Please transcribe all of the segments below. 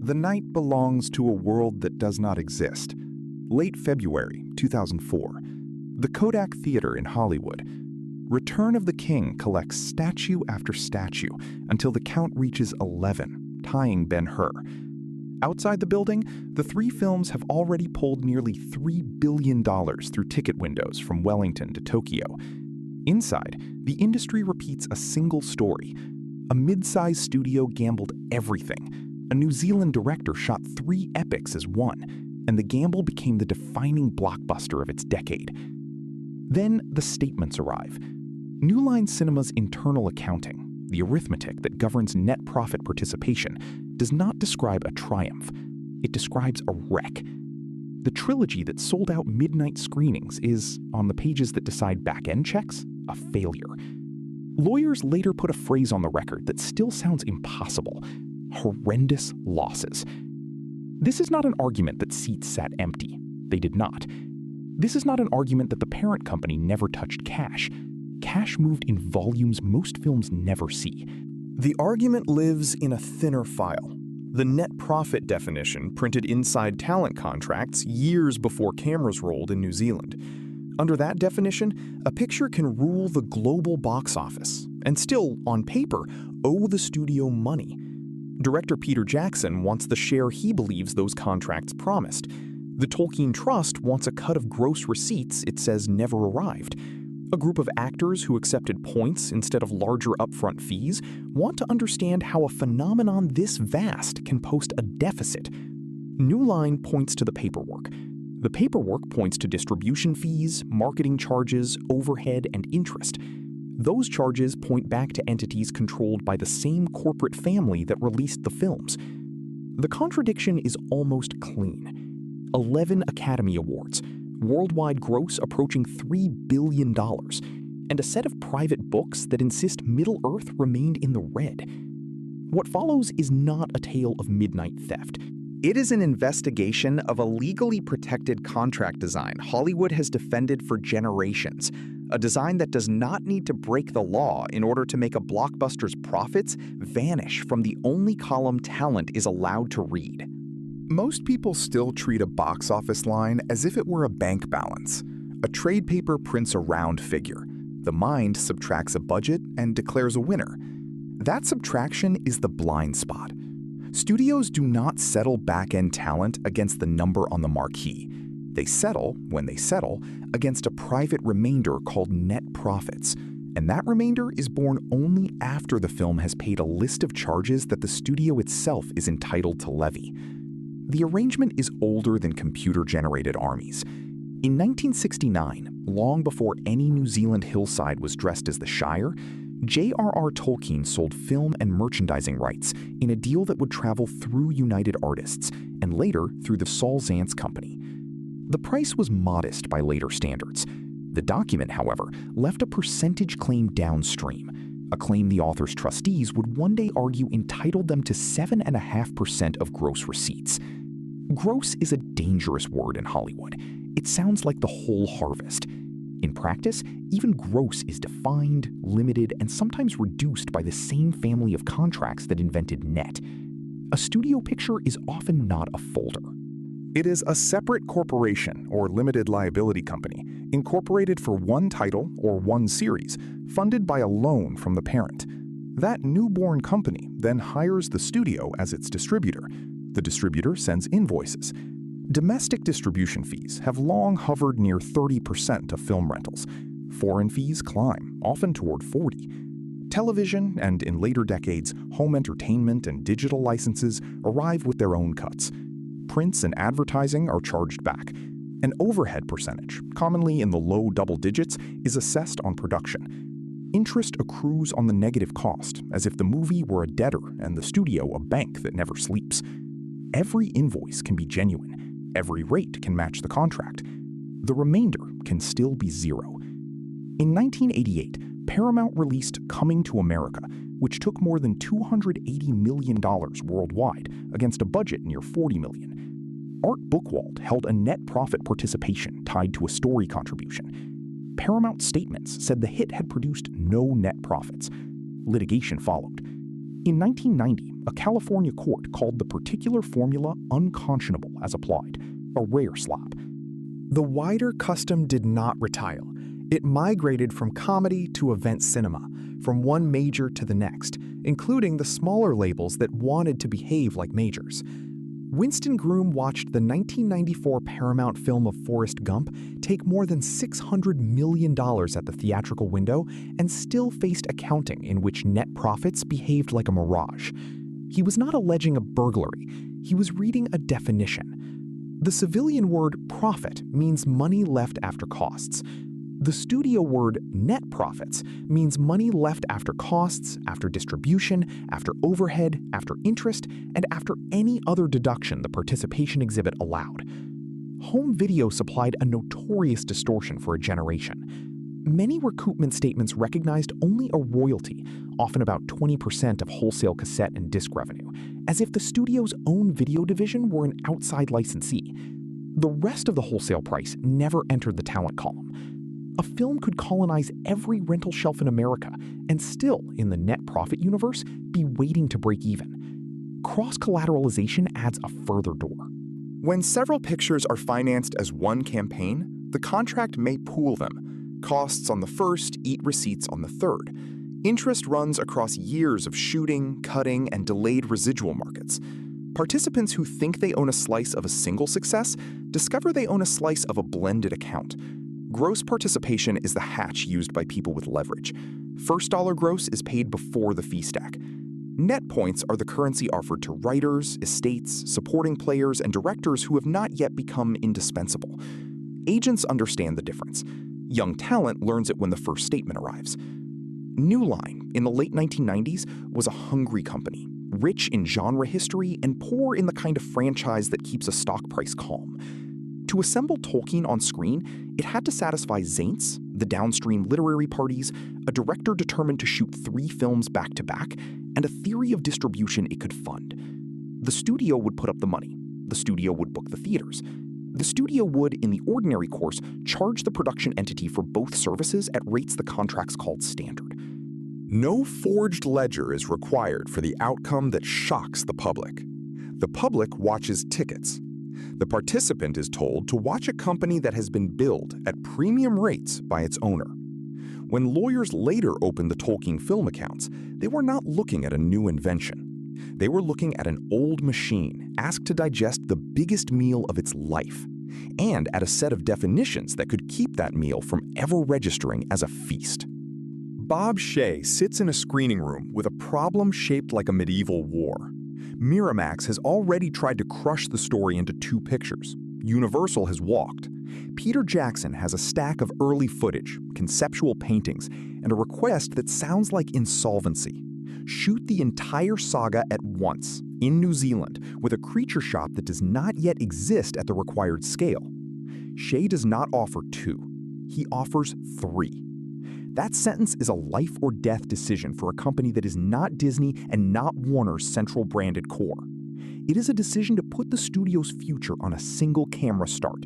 The Night Belongs to a World That Does Not Exist. Late February 2004. The Kodak Theater in Hollywood. Return of the King collects statue after statue until the count reaches 11, tying Ben-Hur. Outside the building, the three films have already pulled nearly $3 billion through ticket windows from Wellington to Tokyo. Inside, the industry repeats a single story. A mid-sized studio gambled everything. A New Zealand director shot 3 epics as one, and the gamble became the defining blockbuster of its decade. Then the statements arrive. New Line Cinema's internal accounting, the arithmetic that governs net profit participation, does not describe a triumph. It describes a wreck. The trilogy that sold out midnight screenings is, on the pages that decide back-end checks, a failure. Lawyers later put a phrase on the record that still sounds impossible: horrendous losses. This is not an argument that seats sat empty. They did not. This is not an argument that the parent company never touched cash. Cash moved in volumes most films never see. The argument lives in a thinner file. The net profit definition printed inside talent contracts years before cameras rolled in New Zealand. Under that definition, a picture can rule the global box office and still, on paper, owe the studio money. Director Peter Jackson wants the share he believes those contracts promised. The Tolkien Trust wants a cut of gross receipts it says never arrived. A group of actors who accepted points instead of larger upfront fees want to understand how a phenomenon this vast can post a deficit. New Line points to the paperwork. The paperwork points to distribution fees, marketing charges, overhead, and interest. Those charges point back to entities controlled by the same corporate family that released the films. The contradiction is almost clean. 11 Academy Awards, worldwide gross approaching $3 billion, and a set of private books that insist Middle-earth remained in the red. What follows is not a tale of midnight theft. It is an investigation of a legally protected contract design Hollywood has defended for generations. A design that does not need to break the law in order to make a blockbuster's profits vanish from the only column talent is allowed to read. Most people still treat a box office line as if it were a bank balance. A trade paper prints a round figure. The mind subtracts a budget and declares a winner. That subtraction is the blind spot. Studios do not settle back-end talent against the number on the marquee. They settle, when they settle, against a private remainder called net profits, and that remainder is born only after the film has paid a list of charges that the studio itself is entitled to levy. The arrangement is older than computer-generated armies. In 1969, long before any New Zealand hillside was dressed as the Shire, J.R.R. Tolkien sold film and merchandising rights in a deal that would travel through United Artists and later through the Saul Zaentz Company. The price was modest by later standards. The document, however, left a percentage claim downstream, a claim the author's trustees would one day argue entitled them to 7.5% of gross receipts. Gross is a dangerous word in Hollywood. It sounds like the whole harvest. In practice, even gross is defined, limited, and sometimes reduced by the same family of contracts that invented net. A studio picture is often not a folder. It is a separate corporation or limited liability company, incorporated for one title or one series, funded by a loan from the parent. That newborn company then hires the studio as its distributor. The distributor sends invoices. Domestic distribution fees have long hovered near 30% of film rentals. Foreign fees climb, often toward 40%. Television, and in later decades, home entertainment and digital licenses arrive with their own cuts. Prints and advertising are charged back. An overhead percentage, commonly in the low double digits, is assessed on production. Interest accrues on the negative cost, as if the movie were a debtor and the studio a bank that never sleeps. Every invoice can be genuine. Every rate can match the contract. The remainder can still be zero. In 1988, Paramount released Coming to America, which took more than $280 million worldwide against a budget near $40 million. Art Buchwald held a net profit participation tied to a story contribution. Paramount statements said the hit had produced no net profits. Litigation followed. In 1990, a California court called the particular formula unconscionable as applied, a rare slap. The wider custom did not retile. It migrated from comedy to event cinema, from one major to the next, including the smaller labels that wanted to behave like majors. Winston Groom watched the 1994 Paramount film of Forrest Gump take more than $600 million at the theatrical window and still faced accounting in which net profits behaved like a mirage. He was not alleging a burglary. He was reading a definition. The civilian word profit means money left after costs. The studio word net profits means money left after costs, after distribution, after overhead, after interest, and after any other deduction the participation exhibit allowed. Home video supplied a notorious distortion for a generation. Many recoupment statements recognized only a royalty, often about 20% of wholesale cassette and disc revenue, as if the studio's own video division were an outside licensee. The rest of the wholesale price never entered the talent column. A film could colonize every rental shelf in America and still, in the net profit universe, be waiting to break even. Cross-collateralization adds a further door. When several pictures are financed as one campaign, the contract may pool them. Costs on the first eat receipts on the third. Interest runs across years of shooting, cutting, and delayed residual markets. Participants who think they own a slice of a single success discover they own a slice of a blended account. Gross participation is the hatch used by people with leverage. First dollar gross is paid before the fee stack. Net points are the currency offered to writers, estates, supporting players, and directors who have not yet become indispensable. Agents understand the difference. Young talent learns it when the first statement arrives. New Line, in the late 1990s, was a hungry company, rich in genre history and poor in the kind of franchise that keeps a stock price calm. To assemble Tolkien on screen, it had to satisfy Zaints, the downstream literary parties, a director determined to shoot 3 films back-to-back, and a theory of distribution it could fund. The studio would put up the money. The studio would book the theaters. The studio would, in the ordinary course, charge the production entity for both services at rates the contracts called standard. No forged ledger is required for the outcome that shocks the public. The public watches tickets. The participant is told to watch a company that has been billed at premium rates by its owner. When lawyers later opened the Tolkien film accounts, they were not looking at a new invention. They were looking at an old machine asked to digest the biggest meal of its life, and at a set of definitions that could keep that meal from ever registering as a feast. Bob Shea sits in a screening room with a problem shaped like a medieval war. Miramax has already tried to crush the story into 2 pictures. Universal has walked. Peter Jackson has a stack of early footage, conceptual paintings, and a request that sounds like insolvency. Shoot the entire saga at once, in New Zealand, with a creature shop that does not yet exist at the required scale. Shea does not offer 2. He offers 3. That sentence is a life or death decision for a company that is not Disney and not Warner's central branded core. It is a decision to put the studio's future on a single camera start.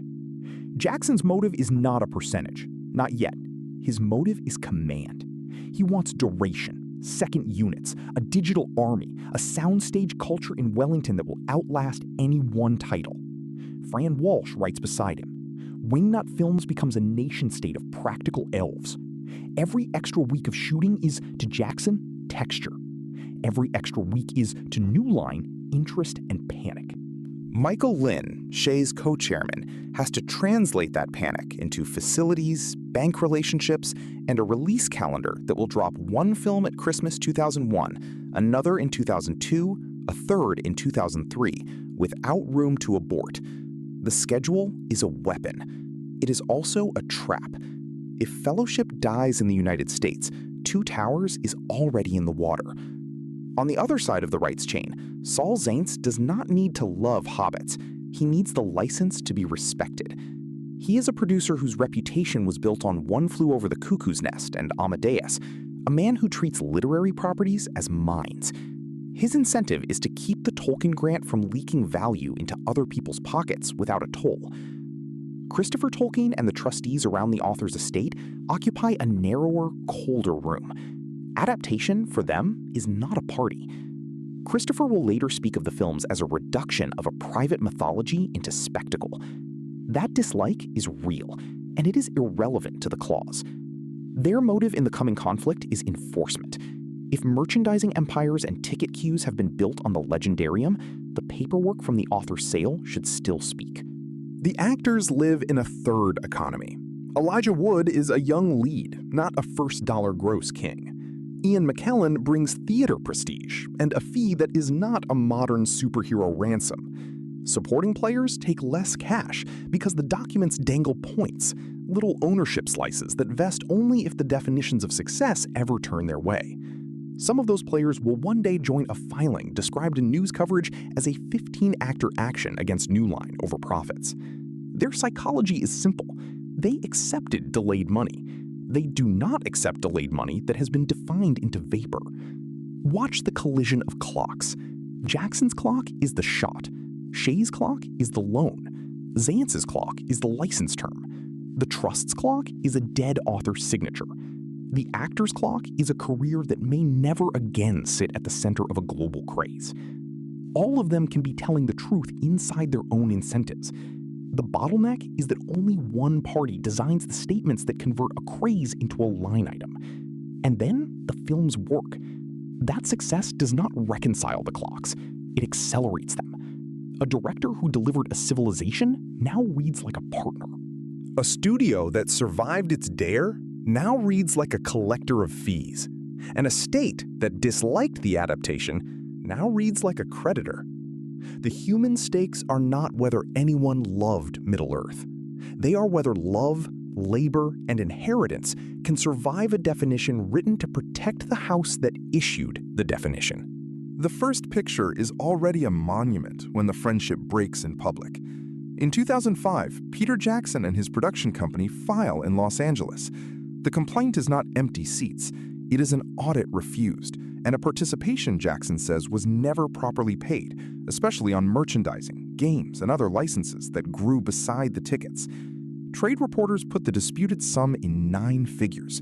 Jackson's motive is not a percentage, not yet. His motive is command. He wants duration, second units, a digital army, a soundstage culture in Wellington that will outlast any one title. Fran Walsh writes beside him. Wingnut Films becomes a nation-state of practical elves. Every extra week of shooting is, to Jackson, texture. Every extra week is, to New Line, interest and panic. Michael Lynn, Shea's co-chairman, has to translate that panic into facilities, bank relationships, and a release calendar that will drop 1 film at Christmas 2001, another in 2002, a third in 2003, without room to abort. The schedule is a weapon. It is also a trap. If Fellowship dies in the United States, 2 Towers is already in the water. On the other side of the rights chain, Saul Zaentz does not need to love hobbits. He needs the license to be respected. He is a producer whose reputation was built on One Flew Over the Cuckoo's Nest and Amadeus, a man who treats literary properties as mines. His incentive is to keep the Tolkien grant from leaking value into other people's pockets without a toll. Christopher Tolkien and the trustees around the author's estate occupy a narrower, colder room. Adaptation, for them, is not a party. Christopher will later speak of the films as a reduction of a private mythology into spectacle. That dislike is real, and it is irrelevant to the clause. Their motive in the coming conflict is enforcement. If merchandising empires and ticket queues have been built on the legendarium, the paperwork from the author's sale should still speak. The actors live in a third economy. Elijah Wood is a young lead, not a first-dollar gross king. Ian McKellen brings theater prestige and a fee that is not a modern superhero ransom. Supporting players take less cash because the documents dangle points, little ownership slices that vest only if the definitions of success ever turn their way. Some of those players will one day join a filing described in news coverage as a 15-actor action against New Line over profits. Their psychology is simple. They accepted delayed money. They do not accept delayed money that has been defined into vapor. Watch the collision of clocks. Jackson's clock is the shot. Shay's clock is the loan. Zance's clock is the license term. The Trust's clock is a dead author's signature. The actor's clock is a career that may never again sit at the center of a global craze. All of them can be telling the truth inside their own incentives. The bottleneck is that only one party designs the statements that convert a craze into a line item. And then the films work. That success does not reconcile the clocks. It accelerates them. A director who delivered a civilization now reads like a partner. A studio that survived its dare now reads like a collector of fees. And a state that disliked the adaptation now reads like a creditor. The human stakes are not whether anyone loved Middle-earth. They are whether love, labor, and inheritance can survive a definition written to protect the house that issued the definition. The first picture is already a monument when the friendship breaks in public. In 2005, Peter Jackson and his production company file in Los Angeles. The complaint is not empty seats. It is an audit refused, and a participation, Jackson says, was never properly paid, especially on merchandising, games, and other licenses that grew beside the tickets. Trade reporters put the disputed sum in 9 figures.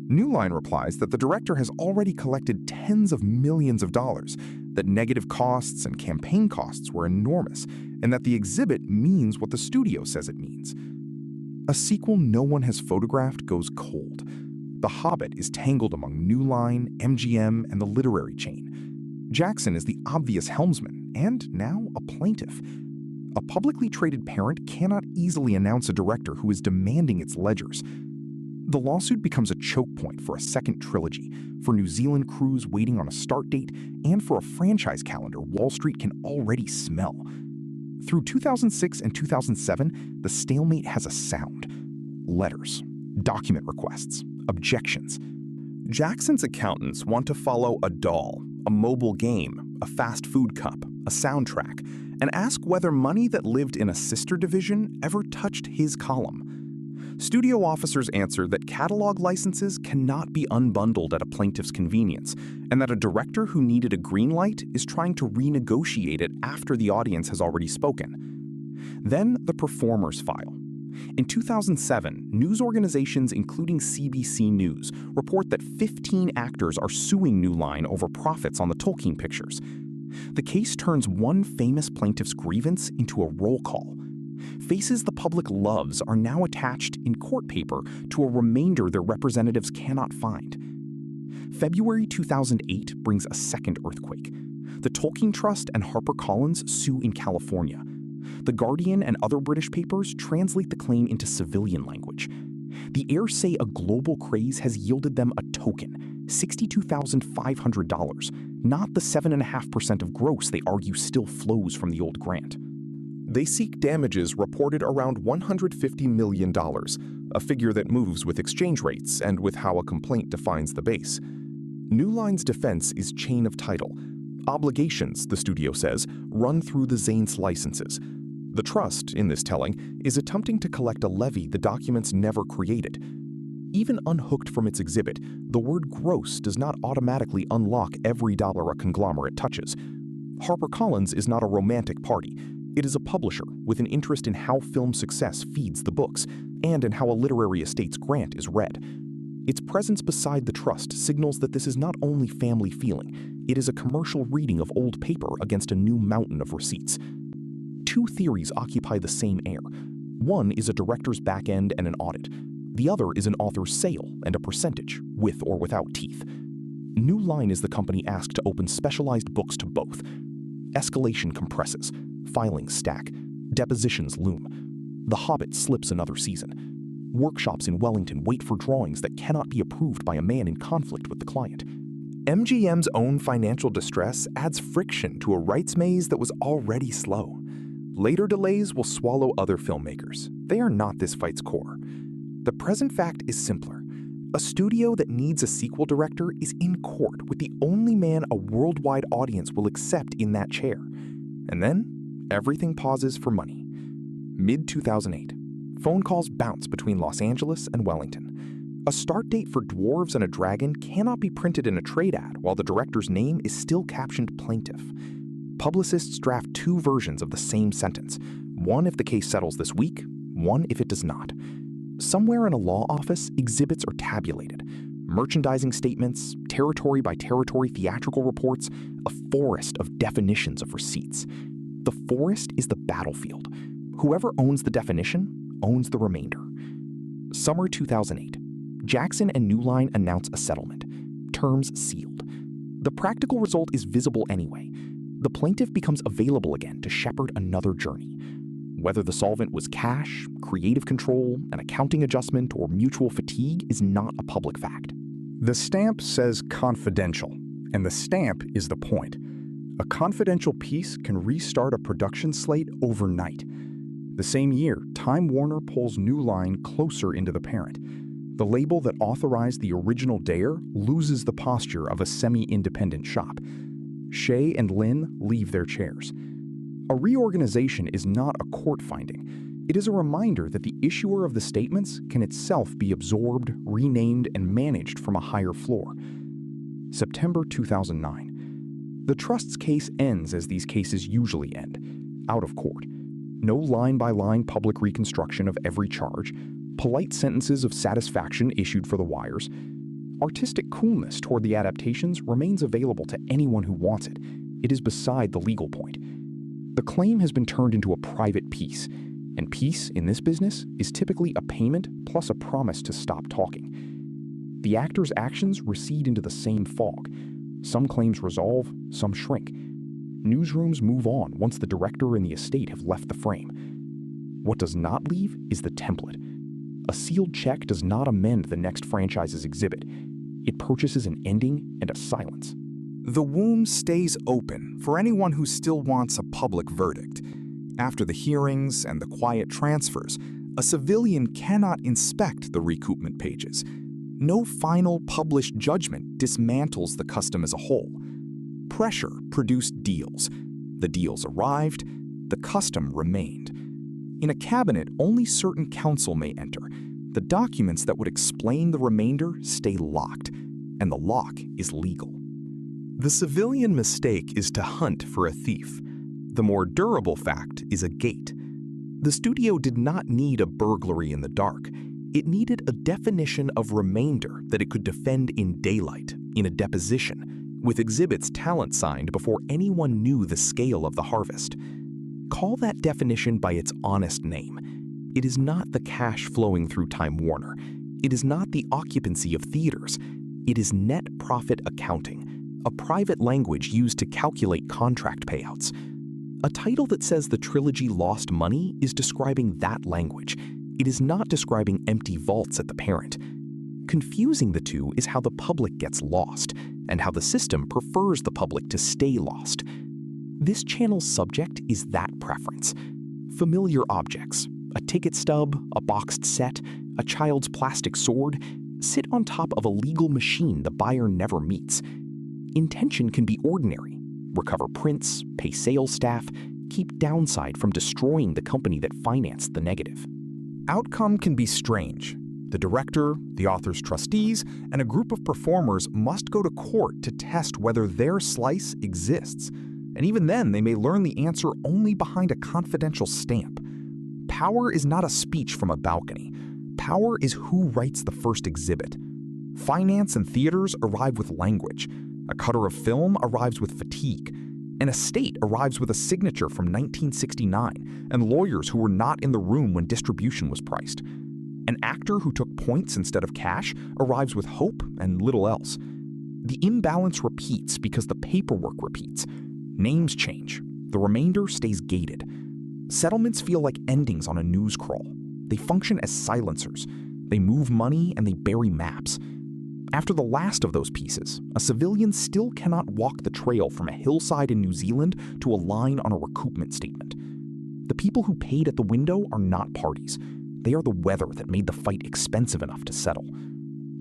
New Line replies that the director has already collected tens of millions of dollars, that negative costs and campaign costs were enormous, and that the exhibit means what the studio says it means. A sequel no one has photographed goes cold. The Hobbit is tangled among New Line, MGM, and the literary chain. Jackson is the obvious helmsman, and now a plaintiff. A publicly traded parent cannot easily announce a director who is demanding its ledgers. The lawsuit becomes a choke point for a second trilogy, for New Zealand crews waiting on a start date, and for a franchise calendar Wall Street can already smell. Through 2006 and 2007, the stalemate has a sound. Letters, document requests, objections. Jackson's accountants want to follow a doll, a mobile game, a fast food cup, a soundtrack, and ask whether money that lived in a sister division ever touched his column. Studio officers answer that catalog licenses cannot be unbundled at a plaintiff's convenience, and that a director who needed a green light is trying to renegotiate it after the audience has already spoken. Then the performers file. In 2007, news organizations including CBC News report that 15 actors are suing New Line over profits on the Tolkien pictures. The case turns one famous plaintiff's grievance into a roll call. Faces the public loves are now attached in court paper to a remainder their representatives cannot find. February 2008 brings a second earthquake. The Tolkien Trust and HarperCollins sue in California. The Guardian and other British papers translate the claim into civilian language. The heirs say a global craze has yielded them a token, $62,500, not the 7.5% of gross they argue still flows from the old grant. They seek damages reported around $150 million, a figure that moves with exchange rates and with how a complaint defines the base. New Line's defense is chain of title. Obligations, the studio says, run through the Zanes licenses. The trust, in this telling, is attempting to collect a levy the documents never created. Even unhooked from its exhibit, the word gross does not automatically unlock every dollar a conglomerate touches. HarperCollins is not a romantic party. It is a publisher with an interest in how film success feeds the books and in how a literary estate's grant is read. Its presence beside the trust signals that this is not only family feeling, It is a commercial reading of old paper against a new mountain of receipts. Two theories occupy the same air. One is a director's back end and an audit. The other is an author's sale and a percentage, with or without teeth. New Line is the company asked to open specialized books to both. Escalation compresses. Filings stack. Depositions loom. The Hobbit slips another season. Workshops in Wellington wait for drawings that cannot be approved by a man in conflict with the client. MGM's own financial distress adds friction to a rights maze that was already slow. Later delays will swallow other filmmakers. They are not this fight's core. The present fact is simpler. A studio that needs a sequel director is in court with the only man a worldwide audience will accept in that chair. And then, everything pauses for money. Mid-2008, phone calls bounce between Los Angeles and Wellington. A start date for Dwarves and a Dragon cannot be printed in a trade ad while the director's name is still captioned plaintiff. Publicists draft two versions of the same sentence, one if the case settles this week, one if it does not. Somewhere in a law office, exhibits are tabulated. Merchandising statements, territory by territory theatrical reports, a forest of definitions of receipts. The forest is the battlefield. Whoever owns the definition owns the remainder. Summer 2008. Jackson and New Line announce a settlement. Terms sealed. The practical result is visible anyway. The plaintiff becomes available again to shepherd another journey. Whether the solvent was cash, creative control, an accounting adjustment, or mutual fatigue is not a public fact. The stamp says confidential, and the stamp is the point. A confidential piece can restart a production slate overnight. The same year, Time Warner pulls New Line closer into the parent. The label that authorized the original Dare loses the posture of a semi-independent shop. Shea and Lynn leave their chairs. A reorganization is not a court finding. It is a reminder that the issuer of the statements can itself be absorbed, renamed, and managed from a higher floor. September 2009. The Trust's case ends as these cases usually end, out of court. No line-by-line public reconstruction of every charge, polite sentences of satisfaction issued for the wires. Artistic coolness toward the adaptations remains available to anyone who wants it. It is beside the legal point. The claim has been turned into a private piece, and peace in this business is typically a payment plus a promise to stop talking. The actor's actions recede into the same fog. Some claims resolve, some shrink. Newsrooms move on once the director and the estate have left the frame. What does not leave is the template. A sealed check does not amend the next franchise's exhibit. It purchases an ending and a silence. The wound stays open for anyone who still wants a public verdict. After the hearings and the quiet transfers, a civilian cannot inspect the recoupment pages. No final published judgment dismantles the custom as a whole. Pressure produced deals. The deals arrived, the custom remained. In a cabinet, only certain counsel may enter. The documents that would explain the remainder stay locked, and the lock is legal. The civilian mistake is to hunt for a thief. The more durable fact is a gate. The studio did not need a burglary in the dark. It needed a definition of remainder that it could defend in daylight, in a deposition, with exhibits talent signed before anyone knew the scale of the harvest. Call that definition by its honest name. It is not the cash flowing through Time Warner. It is not the occupancy of theaters. It is net profit accounting, a private language used to calculate contract payouts. A title that says the trilogy lost money is describing that language. It is not describing empty vaults at the parent. Confusing the two is how the public gets lost, and how the system prefers the public to stay lost. This channel's subject is that preference. Familiar objects, a ticket stub, a boxed set, a child's plastic sword, sit on top of a legal machine the buyer never meets. Intention can be ordinary. Recover prints, pay sales staff, keep downside from destroying the company that financed the negative. Outcome can be strange. The director, the author's trustees, and a group of performers must go to court to test whether their slice exists. And even then, they may learn the answer only behind a confidential stamp. Power is not a speech from a balcony. Power is who writes the first exhibit. Finance and theaters arrive with language. A cutter of film arrives with fatigue. An estate arrives with a signature from 1969 and lawyers who were not in the room when distribution was priced. An actor who took points instead of cash arrives with hope and little else. The imbalance repeats because the paperwork repeats. Names change. The remainder stays gated. Settlements feel like endings on a news crawl. They function as silencers. They move money and they bury maps. After the last of those pieces, a civilian still cannot walk the trail from a hillside in New Zealand to a line on a recoupment statement. The people who paid at the window are not parties. They are the weather that made the fight expensive enough to settle.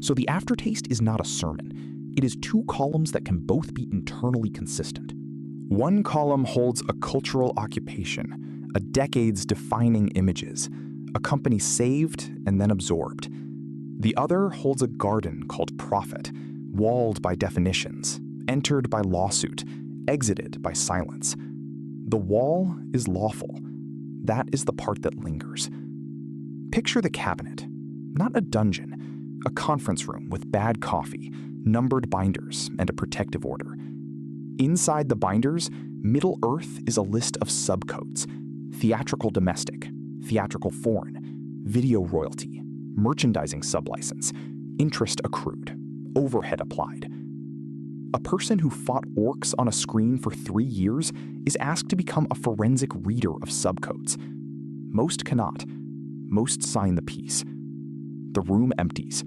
So the aftertaste is not a sermon. It is two columns that can both be internally consistent. One column holds a cultural occupation, a decade's defining images, a company saved and then absorbed. The other holds a garden called profit, walled by definitions, entered by lawsuit, exited by silence. The wall is lawful. That is the part that lingers. Picture the cabinet, not a dungeon, a conference room with bad coffee, numbered binders, and a protective order. Inside the binders, Middle Earth is a list of subcodes: theatrical domestic, theatrical foreign, video royalty, merchandising sublicense, interest accrued, overhead applied. A person who fought orcs on a screen for 3 years is asked to become a forensic reader of subcodes. Most cannot. Most sign the peace. The room empties.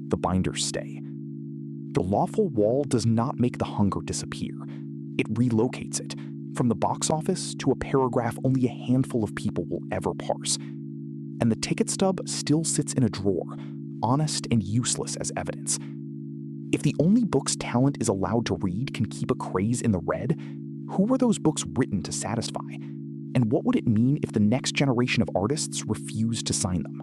The binders stay. The lawful wall does not make the hunger disappear. It relocates it, from the box office to a paragraph only a handful of people will ever parse. And the ticket stub still sits in a drawer, honest and useless as evidence. If the only books talent is allowed to read can keep a craze in the red, who were those books written to satisfy? And what would it mean if the next generation of artists refused to sign them?